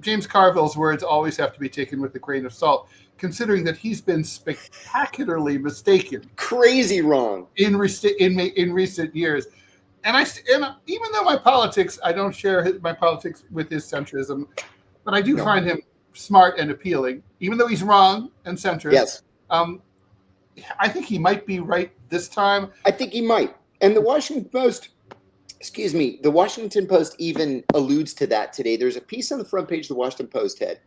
James Carville's words always have to be taken with a grain of salt, considering that he's been spectacularly mistaken, crazy wrong in recent years. And even though I don't share my politics with his centrism, but I do find him smart and appealing, even though he's wrong and centrist. Yes. I think he might be right this time. I think he might. And the Washington Post even alludes to that today. There's a piece on the front page of the Washington Post head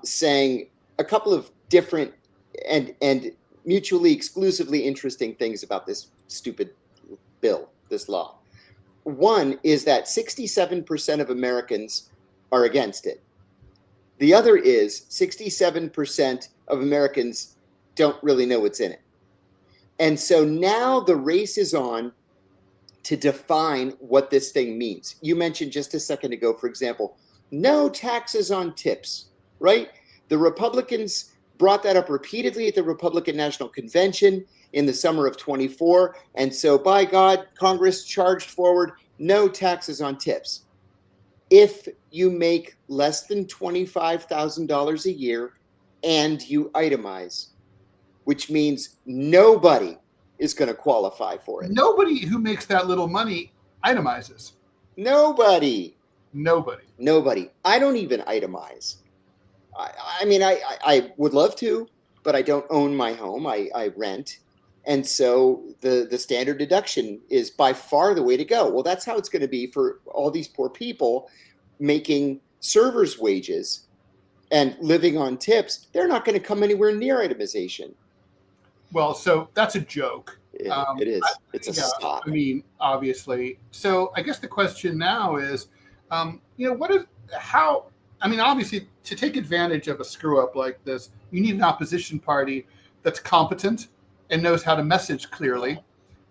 saying a couple of different and mutually exclusively interesting things about this stupid bill, this law. One is that 67% of Americans are against it. The other is 67% of Americans don't really know what's in it. And so now the race is on to define what this thing means. You mentioned just a second ago, for example, no taxes on tips, right? The Republicans brought that up repeatedly at the Republican National Convention in the summer of 24. And so, by God, Congress charged forward, no taxes on tips. If you make less than $25,000 a year and you itemize, which means nobody is going to qualify for it. Nobody who makes that little money itemizes. Nobody. Nobody. I don't even itemize. I mean, I would love to, but I don't own my home. I rent. And so the standard deduction is by far the way to go. Well, that's how it's going to be for all these poor people making servers' wages and living on tips. They're not going to come anywhere near itemization. Well, so that's a joke. It is. It's a stop. I mean, obviously. So I guess the question now is, obviously, to take advantage of a screw up like this, you need an opposition party that's competent and knows how to message clearly.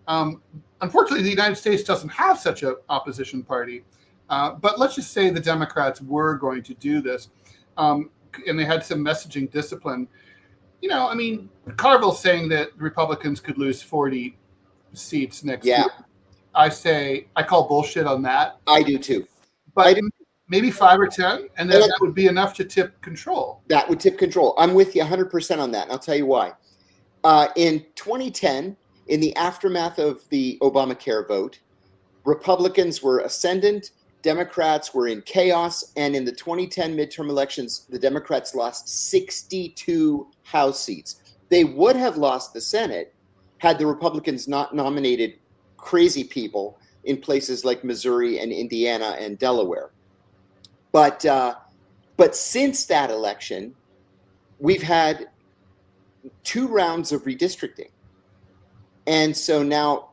Unfortunately, the United States doesn't have such an opposition party. But let's just say the Democrats were going to do this, and they had some messaging discipline. Carville's saying that Republicans could lose 40 seats next year. I call bullshit on that. I do too. But maybe 5 or 10, and then that would be enough to tip control. That would tip control. I'm with you 100% on that, and I'll tell you why. In 2010, in the aftermath of the Obamacare vote, Republicans were ascendant, Democrats were in chaos, and in the 2010 midterm elections, the Democrats lost 62 House seats. They would have lost the Senate had the Republicans not nominated crazy people in places like Missouri and Indiana and Delaware. But since that election, we've had 2 rounds of redistricting. And so now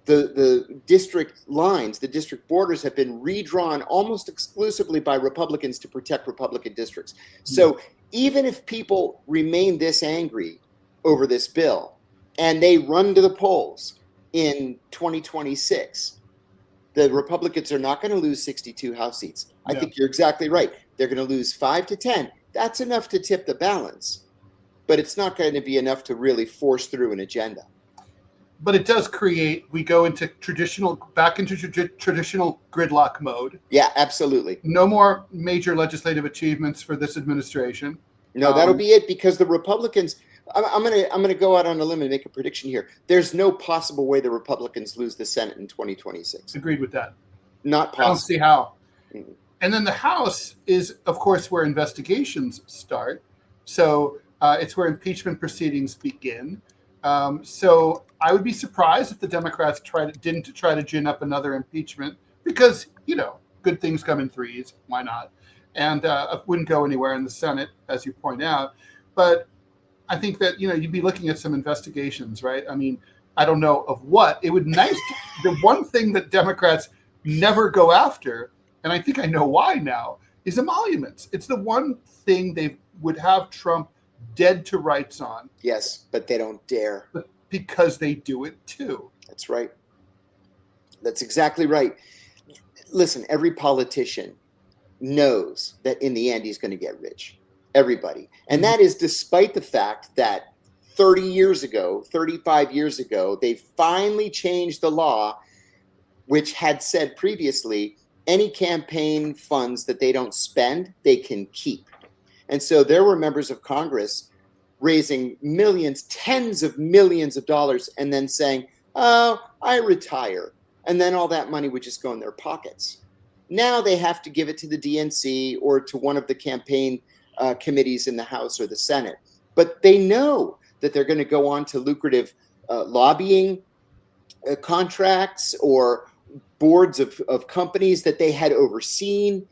the district lines, the district borders have been redrawn almost exclusively by Republicans to protect Republican districts. So even if people remain this angry over this bill and they run to the polls in 2026, the Republicans are not going to lose 62 House seats. I think you're exactly right. They're going to lose 5 to 10. That's enough to tip the balance, but it's not going to be enough to really force through an agenda. But it does we go into traditional gridlock mode. Yeah, absolutely. No more major legislative achievements for this administration. No, that'll be it, because the Republicans, I'm gonna go out on a limb and make a prediction here. There's no possible way the Republicans lose the Senate in 2026. Agreed with that. Not possible. I don't see how. Mm-hmm. And then the House is, of course, where investigations start. So it's where impeachment proceedings begin. So I would be surprised if the Democrats didn't try to gin up another impeachment, because, good things come in threes. Why not? And wouldn't go anywhere in the Senate, as you point out. But I think that, you'd be looking at some investigations, right? I mean, I don't know of what. It would nice. The one thing that Democrats never go after, and I think I know why now, is emoluments. It's the one thing they would have Trump dead to rights on. Yes, but they don't dare. But because they do it too. That's right. That's exactly right. Listen, every politician knows that in the end he's going to get rich. Everybody. And that is despite the fact that 30 years ago, 35 years ago, they finally changed the law, which had said previously any campaign funds that they don't spend, they can keep. And so there were members of Congress raising millions, tens of millions of dollars, and then saying, "Oh, I retire." And then all that money would just go in their pockets. Now they have to give it to the DNC or to one of the campaign committees in the House or the Senate. But they know that they're going to go on to lucrative lobbying contracts or boards of companies that they had overseen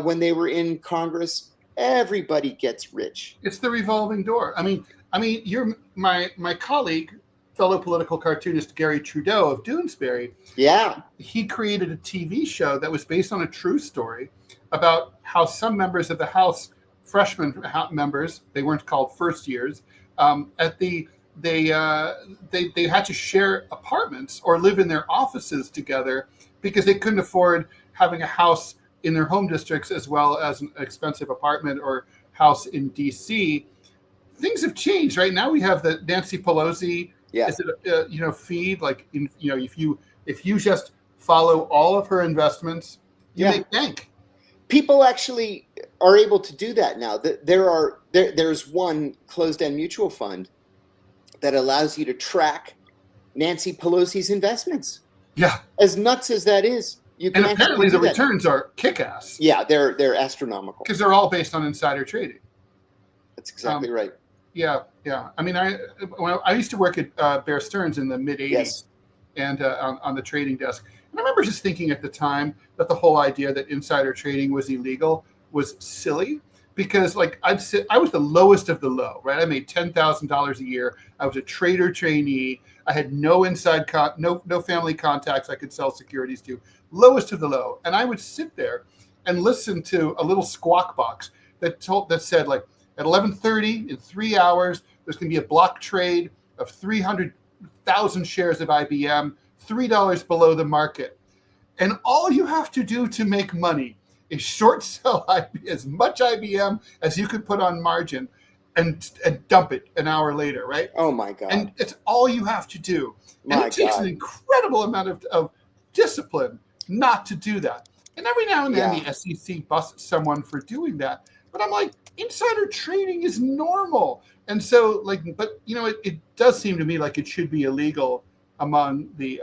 when they were in Congress. Everybody gets rich. It's the revolving door. I mean, you're my colleague, fellow political cartoonist Gary Trudeau of Doonesbury. Yeah. He created a TV show that was based on a true story about how some members of the House, freshman members, they weren't called first years, they had to share apartments or live in their offices together because they couldn't afford having a house in their home districts as well as an expensive apartment or house in DC. Things have changed. Right now we have the Nancy Pelosi feed. Like if you just follow all of her investments, you make bank. People actually are able to do that now. There's one closed-end mutual fund that allows you to track Nancy Pelosi's investments. Yeah. As nuts as that is, you can. And apparently the returns are kick-ass. Yeah, they're astronomical. Because they're all based on insider trading. That's exactly right. Yeah. I mean, I used to work at Bear Stearns in the mid '80s, and on the trading desk. And I remember just thinking at the time that the whole idea that insider trading was illegal was silly. Because I was the lowest of the low, right? I made $10,000 a year. I was a trader trainee. I had no no family contacts I could sell securities to. Lowest of the low, and I would sit there and listen to a little squawk box that said like at 11:30 in 3 hours there's going to be a block trade of 300,000 shares of IBM, $3 below the market, and all you have to do to make money is short sell as much IBM as you could put on margin and dump it an hour later, right? Oh, my God. And it's all you have to do. And it takes an incredible amount of discipline not to do that. And every now and then the SEC busts someone for doing that. But I'm like, insider trading is normal. And so, but it does seem to me like it should be illegal among the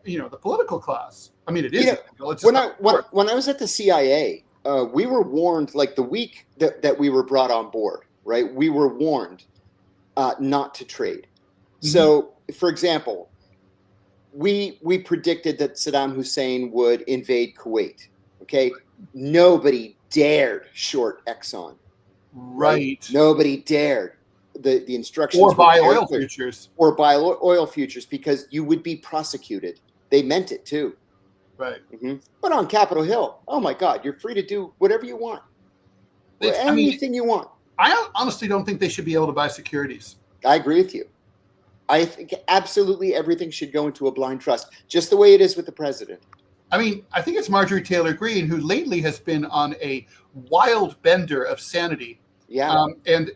the political class. I mean, it is illegal. It's when I was at the CIA, we were warned like the week that we were brought on board, right? We were warned not to trade. Mm-hmm. So, for example, we predicted that Saddam Hussein would invade Kuwait. Okay, nobody dared short Exxon. Right. Nobody dared. The instructions or buy oil futures because you would be prosecuted. They meant it too. Right. Mm-hmm. But on Capitol Hill, oh my God, you're free to do whatever you want. Anything you want. I honestly don't think they should be able to buy securities. I agree with you. I think absolutely everything should go into a blind trust, just the way it is with the president. I mean, I think it's Marjorie Taylor Greene who lately has been on a wild bender of sanity. Yeah. And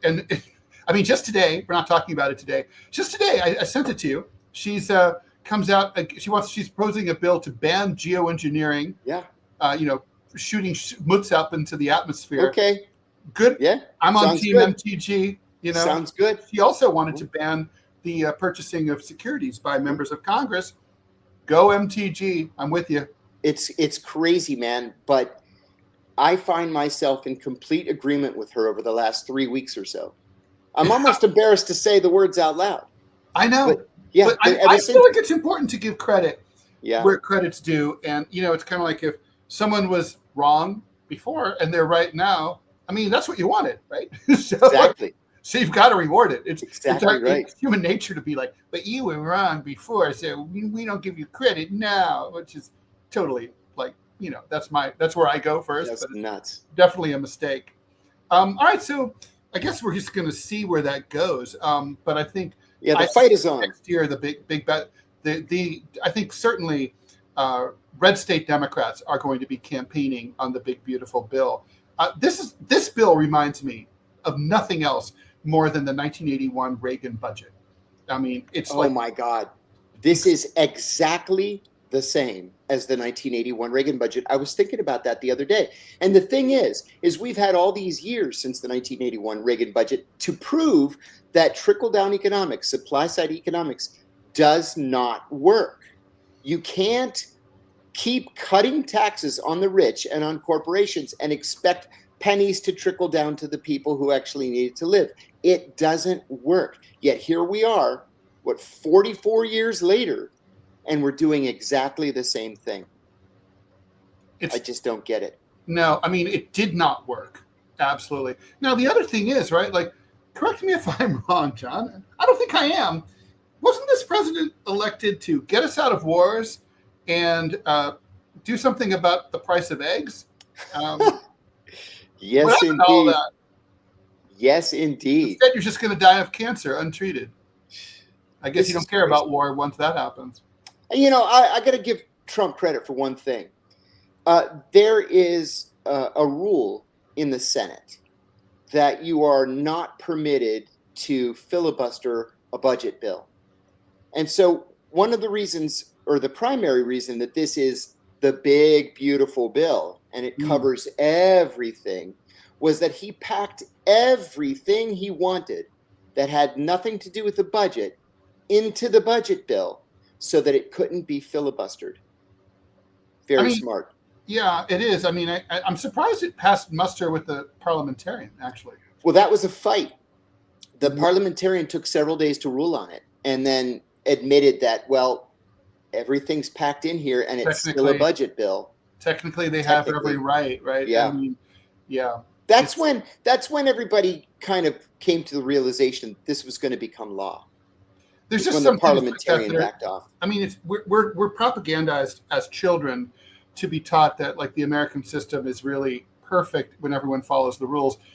I mean, just today, we're not talking about it today. Just today, I sent it to you. She's comes out. She's proposing a bill to ban geoengineering. Yeah. Shooting schmutz up into the atmosphere. Okay. Good. Yeah. I'm on Team MTG. Sounds good. She also wanted to ban the purchasing of securities by members of Congress. Go MTG. I'm with you. It's crazy, man. But I find myself in complete agreement with her over the last 3 weeks or so. I'm almost embarrassed to say the words out loud. I know. But I feel like it's important to give credit where credit's due. And, it's kind of like if someone was wrong before and they're right now, I mean, that's what you wanted, right? Exactly. So you've got to reward it. It's right. It's human nature to be like, but you were wrong before, so we don't give you credit now, which is totally that's where I go first. That's but nuts. Definitely a mistake. All right, so I guess we're just going to see where that goes. But I think the fight is on next year. The big bet. I think certainly red state Democrats are going to be campaigning on the big beautiful bill. This bill reminds me of nothing else more than the 1981 Reagan budget. I mean, it's my God, this is exactly the same as the 1981 Reagan budget. I was thinking about that the other day. And the thing is we've had all these years since the 1981 Reagan budget to prove that trickle-down economics, supply-side economics, does not work. You can't keep cutting taxes on the rich and on corporations and expect pennies to trickle down to the people who actually need it to live. It doesn't work. Yet here we are, 44 years later, and we're doing exactly the same thing. I just don't get it. No, I mean, it did not work. Absolutely. Now, the other thing is, right, like, correct me if I'm wrong, John. I don't think I am. Wasn't this president elected to get us out of wars and do something about the price of eggs? Yes, indeed. Yes, indeed. Instead, you're just going to die of cancer untreated. I guess you don't care about war once that happens. You know, I got to give Trump credit for one thing. There is a rule in the Senate that you are not permitted to filibuster a budget bill. And so one of the reasons, or the primary reason, that this is the big, beautiful bill and it covers everything, was that he packed everything he wanted that had nothing to do with the budget into the budget bill so that it couldn't be filibustered. Very smart. Yeah, it is. I mean, I'm surprised it passed muster with the parliamentarian, actually. Well, that was a fight. The parliamentarian took several days to rule on it and then admitted that, well, everything's packed in here and it's still a budget bill. Technically, they have every right? Yeah. I mean, yeah. That's when everybody kind of came to the realization this was going to become law. There's just when some the parliamentarian backed off. I mean, we're propagandized as children to be taught that, like, the American system is really perfect when everyone follows the rules.